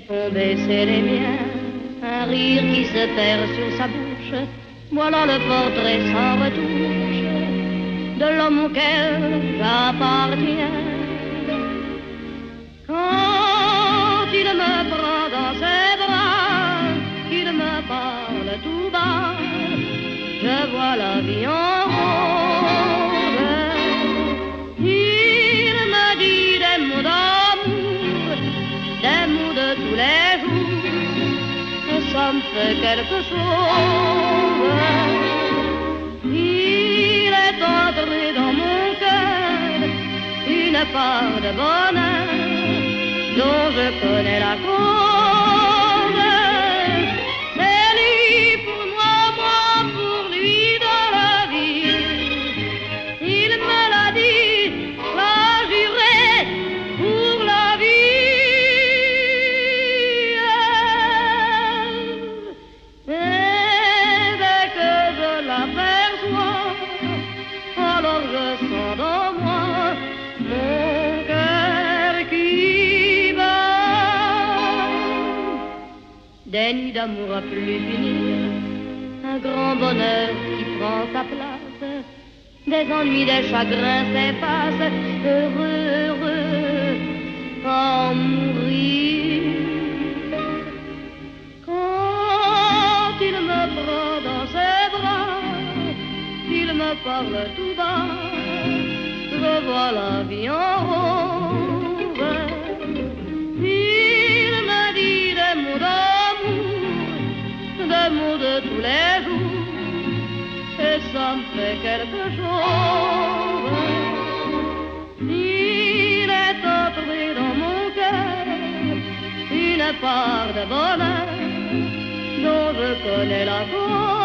font baisser les miens, un rire qui se perd sur sa bouche. Voilà le portrait sans retouche de l'homme auquel j'appartiens. Quand il me prend dans ses bras, qu'il me parle tout bas, je vois la vie en rose. Il me dit des mots d'amour, des mots de tous les jours, et ça me fait quelque chose. Il est entré dans mon cœur une part de bonheur dont je connais la cause. C'est lui pour moi, moi pour lui dans la vie. Il me l'a dit, l'a juré pour la vie. Et dès que je l'aperçois, alors je sens dans moi mon cœur qui bat. Des nuits d'amour à plus finir, un grand bonheur qui prend sa place, des ennuis, des chagrins s'effacent, heureux, heureux, à en mourir. Quand il me prend dans ses bras, il me parle tout bas, je vois la vie en rose. Il me dit des mots d'amour, des mots de tous les jours, et ça me fait quelque chose. Il est entré dans mon cœur une part de bonheur dont je connais la cause.